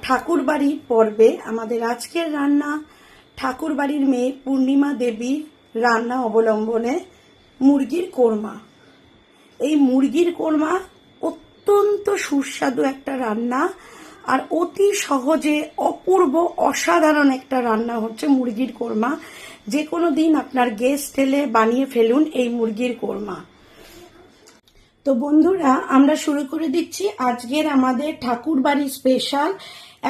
ঠাকুরবাড়ির পর্বে আমাদের আজকের রান্না ঠাকুরবাড়ির মেয়ে পূর্ণিমা দেবীর রান্না অবলম্বনে মুরগির কোরমা। এই মুরগির কোরমা অত্যন্ত সুস্বাদু একটা রান্না আর অতি সহজে অপূর্ব অসাধারণ একটা রান্না হচ্ছে মুরগির কোরমা। যে কোনো দিন আপনার গেস্ট এলে বানিয়ে ফেলুন এই মুরগির কোরমা। তো বন্ধুরা, আমরা শুরু করে দিচ্ছি আজকের আমাদের ঠাকুরবাড়ি স্পেশাল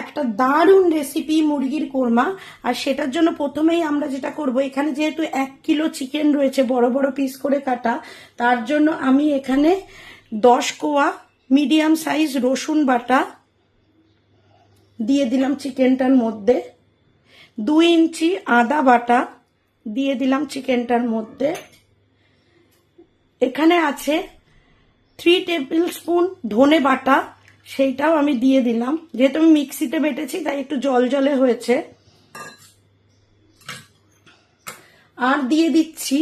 একটা দারুণ রেসিপি মুরগির কোরমা। আর সেটার জন্য প্রথমেই আমরা যেটা করব, এখানে যেহেতু 1 কিলো চিকেন রয়েছে বড় বড় পিস করে কাটা, তার জন্য আমি এখানে 10 কোয়া মিডিয়াম সাইজ রসুন বাটা দিয়ে দিলাম চিকেনটার মধ্যে। 2 ইঞ্চি আদা বাটা দিয়ে দিলাম চিকেনটার মধ্যে। এখানে আছে 3 টেবিল স্পুন ধনে বাটা, সেইটাও আমি দিয়ে দিলাম। যেহেতু আমি মিক্সিতে বেটেছি তাই একটু জল জলে হয়েছে। আর দিয়ে দিচ্ছি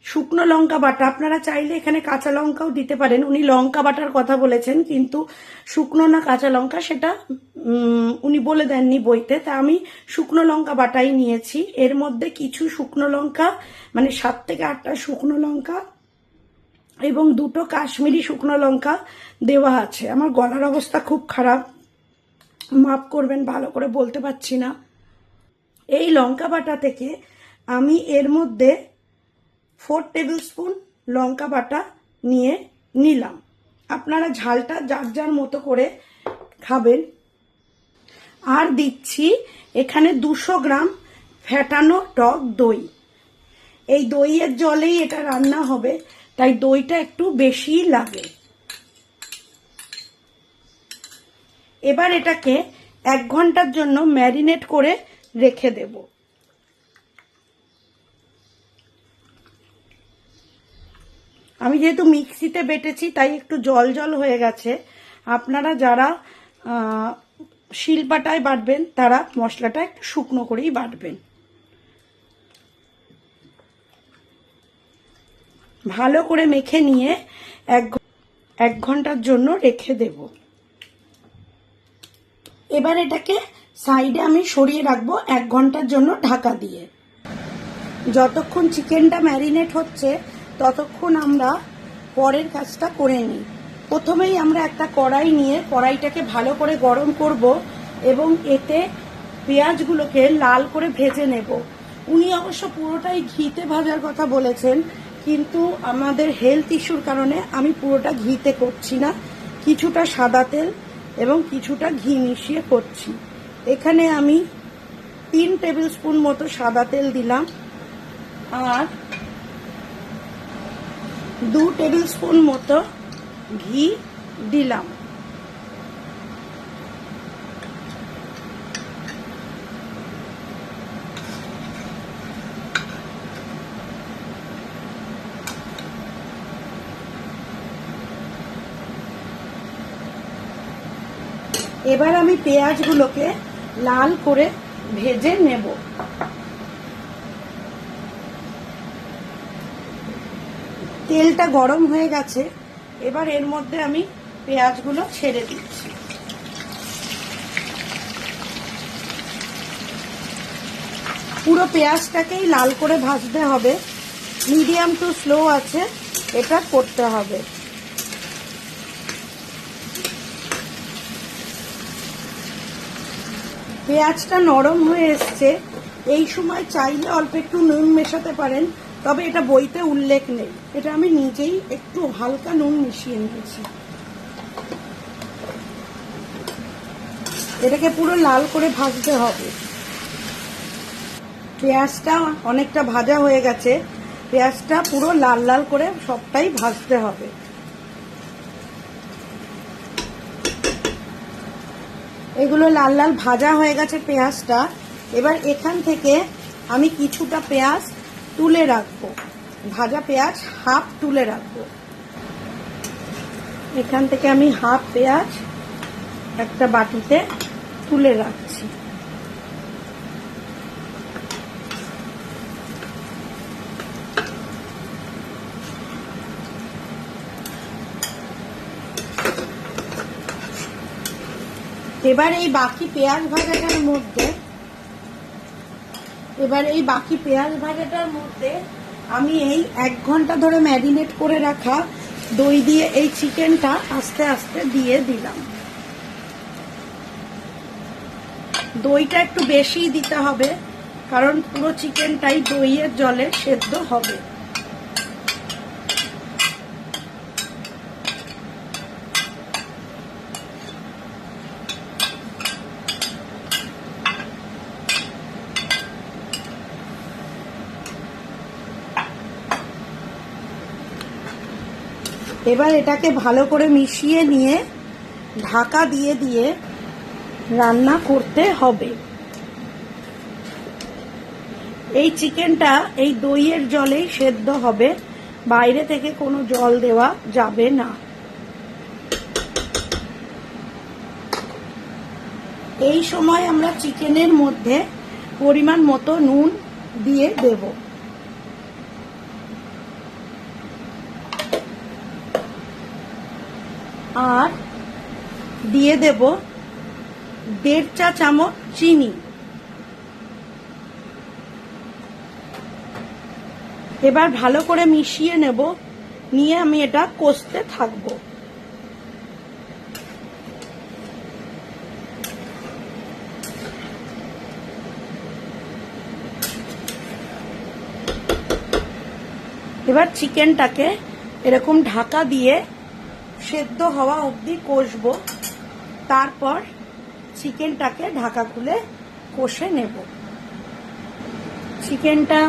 শুকনো লঙ্কা বাটা। আপনারা চাইলে এখানে কাঁচা লঙ্কাও দিতে পারেন। উনি লঙ্কা বাটার কথা বলেছেন, কিন্তু শুকনো না কাঁচা লঙ্কা সেটা উনি বলে দেননি বইতে, তা আমি শুকনো লঙ্কা বাটাই নিয়েছি। এর মধ্যে কিছু শুকনো লঙ্কা, মানে 7 থেকে 8টা শুকনো লঙ্কা এবং 2টো কাশ্মীরি শুকনো লঙ্কা দেওয়া আছে। আমার গলার অবস্থা খুব খারাপ, মাফ করবেন, ভালো করে বলতে পারছি না। এই লঙ্কা বাটা থেকে আমি এর মধ্যে 4 টেবিল স্পুন লঙ্কা বাটা নিয়ে নিলাম। আপনারা ঝালটা যার যার মতো করে খাবেন। আর দিচ্ছি এখানে 200 গ্রাম ফেটানো টক দই। এই দইয়ের জলেই এটা রান্না হবে, তাই দইটা একটু বেশি লাগে। এবার এটাকে 1 ঘন্টার জন্য ম্যারিনেট করে রেখে দেব। আমি যেহেতু মিক্সিতে বেটেছি তাই একটু জল জল হয়ে গেছে। আপনারা যারা শিলপাটায় বাটবেন তারা মশলাটা একটু শুকনো করেই বাটবেন। ভালো করে মেখে নিয়ে 1 ঘন্টার জন্য রেখে দেব। এবার এটাকে সাইডে আমি সরিয়ে রাখবো 1 ঘন্টার জন্য ঢাকা দিয়ে। যতক্ষণ চিকেনটা ম্যারিনেট হচ্ছে ততক্ষণ আমরা পরের কাজটা করে নিই। প্রথমেই আমরা একটা কড়াই নিয়ে কড়াইটাকে ভালো করে গরম করব এবং এতে পেঁয়াজগুলোকে লাল করে ভেজে নেব। উনি অবশ্য পুরোটাই ঘিতে ভাজার কথা বলেছেন, কিন্তু আমাদের হেলথ ইস্যুর কারণে আমি পুরোটা ঘিতে করছি না, কিছুটা সাদা তেল এবং কিছুটা ঘি মিশিয়ে করছি। এখানে আমি 3 টেবিল স্পুন মতো সাদা তেল দিলাম আর 2 টেবিল স্পুন মতো ঘি দিলাম। এবার আমি পেঁয়াজগুলোকে লাল করে ভেজে নেব। তেলটা গরম হয়ে গেছে, এবার এর মধ্যে আমি পেঁয়াজগুলো ছেড়ে দিচ্ছি। পুরো পেঁয়াজটাকেই লাল করে ভাজতে হবে, মিডিয়াম টু স্লো আছে এটা করতে হবে। পেঁয়াজটা নরম হয়ে এসছে, এই সময় চাইলে অল্প একটু নুন মেশাতে পারেন, তবে এটা বইতে উল্লেখ নেই। এটা আমি নিজেই একটু হালকা নুন মিশিয়ে নিয়েছি। এটাকে পুরো লাল করে ভাজতে হবে। পেঁয়াজটা অনেকটা ভাজা হয়ে গেছে, পেঁয়াজটা পুরো লাল লাল করে সবটাই ভাজতে হবে। এগুলো লাল লাল ভাজা হয়ে গেছে পেঁয়াজটা। এবার এখান থেকে আমি কিছুটা পেঁয়াজ তুলে রাখবো, ভাজা পেঁয়াজ হাফ তুলে রাখবো। এখান থেকে আমি হাফ পেঁয়াজ একটা বাটিতে তুলে রাখছি। এবার এই বাকি পেঁয়াজ ভাজাটার মধ্যে আমি এই 1 ঘন্টা ধরে ম্যারিনেট করে রাখা দই দিয়ে এই চিকেনটা আস্তে আস্তে দিয়ে দিলাম। দইটা একটু বেশি দিতে হবে, কারণ পুরো চিকেনটাই দইয়ের জলে সেদ্ধ হবে। এবার এটাকে ভালো করে মিশিয়ে নিয়ে ঢাকা দিয়ে দিয়ে রান্না করতে হবে। এই চিকেনটা এই দইয়ের জলেই সেদ্ধ হবে, বাইরে থেকে কোনো জল দেওয়া যাবে না। এই সময় আমরা চিকেনের মধ্যে পরিমাণ মতো নুন দিয়ে দেব। আর দিয়ে দেব 1.5 চা চামচ চিনি। এবার ভালো করে মিশিয়ে নেব, নিয়ে আমি এটা কষতে থাকব। এবার চিকেনটাকে এরকম ঢাকা দিয়ে সেদ্ধ হওয়া অবধি কষবো, তারপর চিকেনটাকে ঢাকা খুলে কষে নেব। চিকেনটা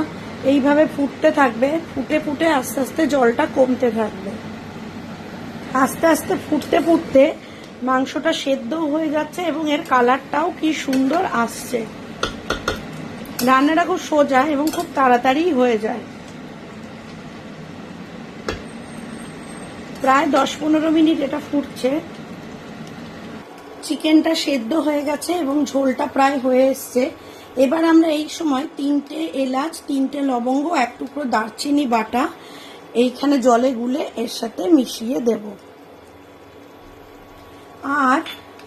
এইভাবে ফুটতে থাকবে, ফুটে ফুটে আস্তে আস্তে জলটা কমতে থাকবে। আস্তে আস্তে ফুটতে ফুটতে মাংসটা সেদ্ধ হয়ে যাচ্ছে এবং এর কালারটাও কি সুন্দর আসছে। রান্নাটা খুব সোজা এবং খুব তাড়াতাড়ি হয়ে যায়। প্রায় 10-15 মিনিট এটা ফুটছে। চিকেনটা সেদ্ধ হয়ে গেছে এবং ঝোলটা প্রায় হয়ে এসছে। এবার আমরা এই সময় 3টে এলাচ, 3টে লবঙ্গ, 1 টুকরো দারচিনি বাটা এইখানে জলে গুলে এর সাথে মিশিয়ে দেব। আর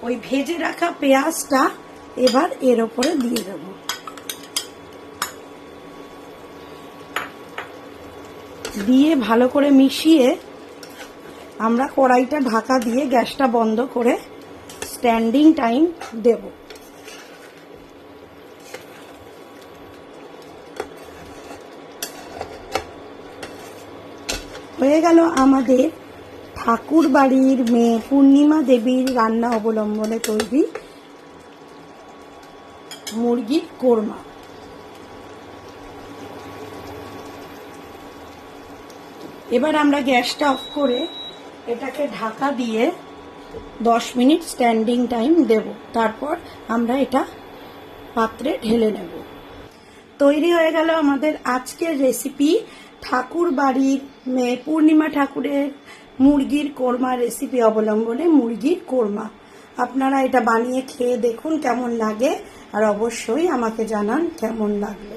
ওই ভেজে রাখা পেঁয়াজটা এবার এর ওপরে দিয়ে দেব। দিয়ে ভালো করে মিশিয়ে আমরা কড়াইটা ঢাকা দিয়ে গ্যাসটা বন্ধ করে স্ট্যান্ডিং টাইম দেব। হয়ে গেল আমাদের ঠাকুর বাড়ির মেয়ে পূর্ণিমা দেবীর রান্না অবলম্বনে তৈরি মুরগির কোরমা। এবার আমরা গ্যাসটা অফ করে এটাকে ঢাকা দিয়ে 10 মিনিট স্ট্যান্ডিং টাইম দেব। তারপর আমরা এটা পাত্রে ঢেলে নেব। তৈরি হয়ে গেল আমাদের আজকের রেসিপি, ঠাকুর বাড়ির মেয়ে পূর্ণিমা ঠাকুরের মুরগির কোরমা রেসিপি অবলম্বনে মুরগির কোরমা। আপনারা এটা বানিয়ে খেয়ে দেখুন কেমন লাগে, আর অবশ্যই আমাকে জানান কেমন লাগলো।